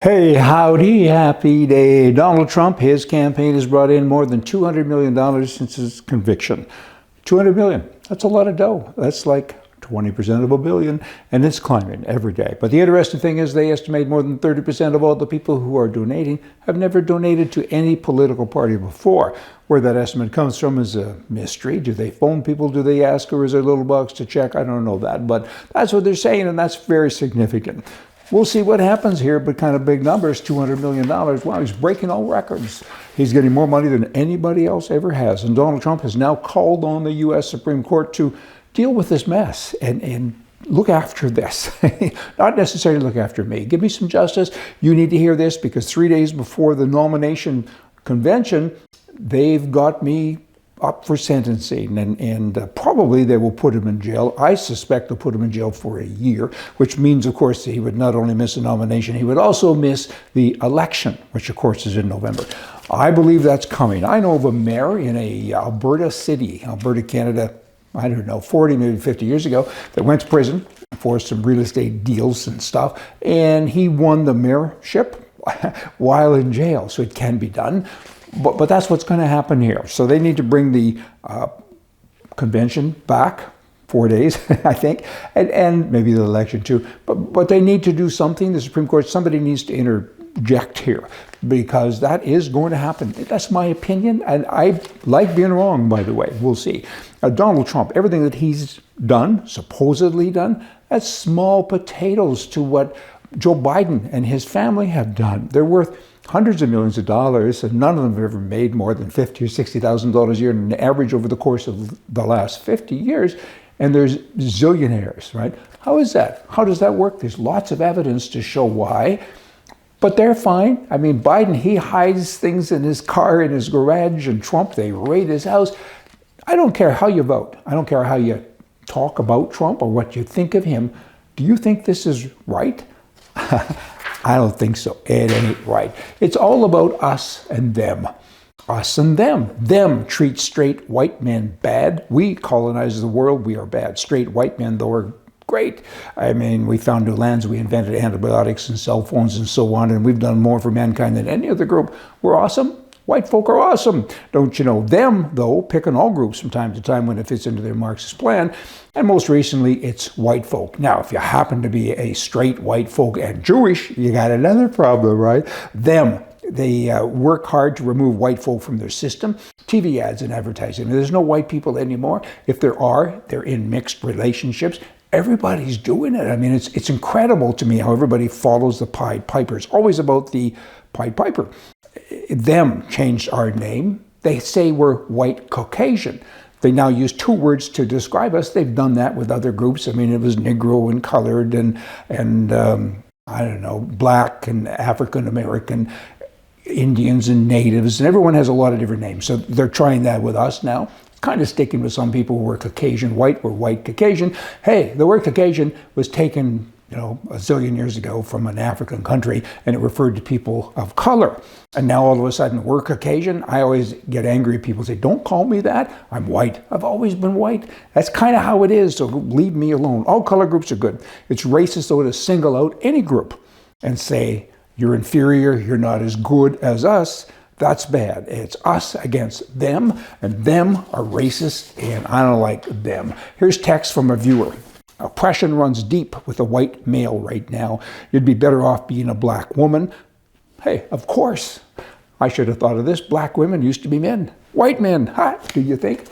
Hey, howdy, happy day. Donald Trump, his campaign has brought in more than $200 million since his conviction. 200 million, that's a lot of dough. That's like 20% of a billion, and it's climbing every day. But the interesting thing is they estimate more than 30% of all the people who are donating have never donated to any political party before. Where that estimate comes from is a mystery. Do they phone people? Do they ask, or is there a little box to check? I don't know that, but that's what they're saying, and that's very significant. We'll see what happens here, but kind of big numbers, $200 million. Wow, he's breaking all records. He's getting more money than anybody else ever has. And Donald Trump has now called on the U.S. Supreme Court to deal with this mess and look after this. Not necessarily look after me. Give me some justice. You need to hear this because 3 days before the nomination convention, they've got me up for sentencing, and probably they will put him in jail. I suspect they'll put him in jail for a year, which means, of course, he would not only miss the nomination, he would also miss the election, which, of course, is in November. I believe that's coming. I know of a mayor in a Alberta city, Alberta, Canada, I don't know, 40, maybe 50 years ago, that went to prison for some real estate deals and stuff, and he won the mayorship while in jail, so it can be done. But that's what's going to happen here. So they need to bring the convention back 4 days, I think, and maybe the election too. But they need to do something. The Supreme Court, somebody needs to interject here because that is going to happen. That's my opinion, and I like being wrong, by the way. We'll see. Donald Trump, everything that he's done, supposedly done, that's small potatoes to what Joe Biden and his family have done. They're worth hundreds of millions of dollars, and none of them have ever made more than $50,000 or $60,000 a year on average over the course of the last 50 years. And there's zillionaires, right? How is that? How does that work? There's lots of evidence to show why, but they're fine. I mean, Biden, he hides things in his car, in his garage, and Trump, they raid his house. I don't care how you vote. I don't care how you talk about Trump or what you think of him. Do you think this is right? I don't think so. It ain't right. It's all about us and them. Us and them. Them treat straight white men bad. We colonize the world. We are bad. Straight white men, though, are great. I mean, we found new lands. We invented antibiotics and cell phones and so on, and we've done more for mankind than any other group. We're awesome. White folk are awesome. Don't you know? Them, though, pick on all groups from time to time when it fits into their Marxist plan. And most recently, it's white folk. Now, if you happen to be a straight white folk and Jewish, you got another problem, right? Them, they work hard to remove white folk from their system. TV ads and advertising. There's no white people anymore. If there are, they're in mixed relationships. Everybody's doing it. I mean, it's incredible to me how everybody follows the Pied Piper. It's always about the Pied Piper. Them changed our name. They say we're white Caucasian. They now use two words to describe us. They've done that with other groups. I mean, it was Negro and colored and I don't know, black and African American, Indians and natives, and everyone has a lot of different names. So they're trying that with us now. Kind of sticking with some people who were Caucasian white, were white Caucasian. Hey, the word Caucasian was taken, a zillion years ago from an African country, and it referred to people of color. And now all of a sudden we're Caucasian. I always get angry at people who say, don't call me that. I'm white. I've always been white. That's kind of how it is, so leave me alone. All color groups are good. It's racist, though, to single out any group and say, you're inferior, you're not as good as us. That's bad. It's us against them, and them are racist, and I don't like them. Here's text from a viewer. Oppression runs deep with a white male right now. You'd be better off being a black woman. Hey, of course. I should have thought of this. Black women used to be men. White men, ha, do you think?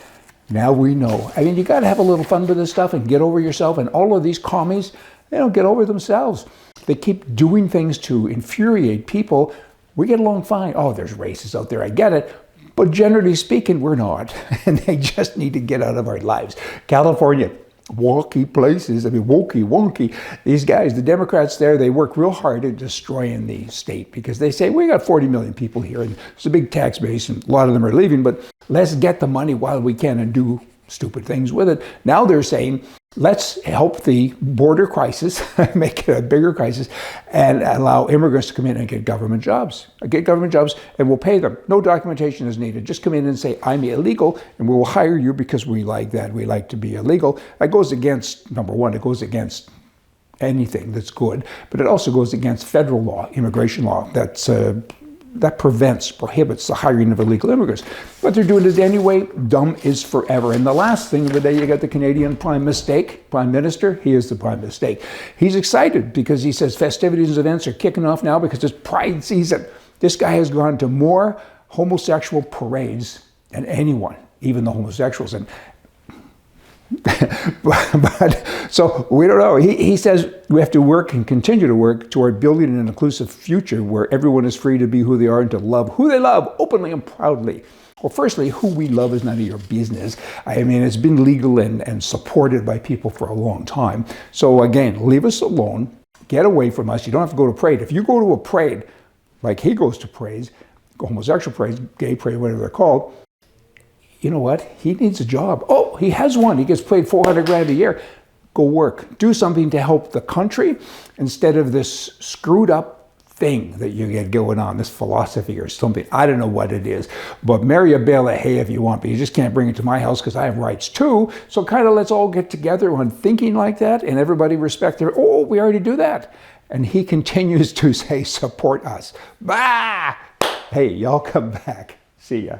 Now we know. I mean, you got to have a little fun with this stuff and get over yourself. And all of these commies, they don't get over themselves. They keep doing things to infuriate people. We get along fine. Oh, there's racists out there. I get it. But generally speaking, we're not. And they just need to get out of our lives. California. Wonky places. I mean, wonky. These guys, the Democrats there, they work real hard at destroying the state because they say, we got 40 million people here and it's a big tax base and a lot of them are leaving, but let's get the money while we can and do stupid things with it. Now they're saying, let's help the border crisis, make it a bigger crisis, and allow immigrants to come in and get government jobs. And we'll pay them. No documentation is needed. Just come in and say, I'm illegal, and we will hire you because we like that. We like to be illegal. That goes against, number one, it goes against anything that's good, but it also goes against federal law, immigration law, that prohibits the hiring of illegal immigrants. But they're doing it anyway. Dumb is forever. And the last thing of the day, you got the Canadian Prime Minister. He is the Prime Mistake. He's excited because he says festivities and events are kicking off now because it's Pride season. This guy has gone to more homosexual parades than anyone, even the homosexuals. And but so we don't know. He says we have to work and continue to work toward building an inclusive future where everyone is free to be who they are and to love who they love openly and proudly. Well, firstly, who we love is none of your business. I mean, it's been legal and supported by people for a long time. So again, leave us alone. Get away from us. You don't have to go to a parade. If you go to a parade, like he goes to parades, homosexual parades, gay parade, whatever they're called, you know what? He needs a job. Oh, he has one. He gets paid $400,000 a year. Go work. Do something to help the country instead of this screwed up thing that you get going on, this philosophy or something. I don't know what it is. But marry a bale of hay if you want, but you just can't bring it to my house because I have rights too. So kind of let's all get together on thinking like that and everybody respect their, oh, we already do that. And he continues to say, support us. Bah! Hey, y'all come back. See ya.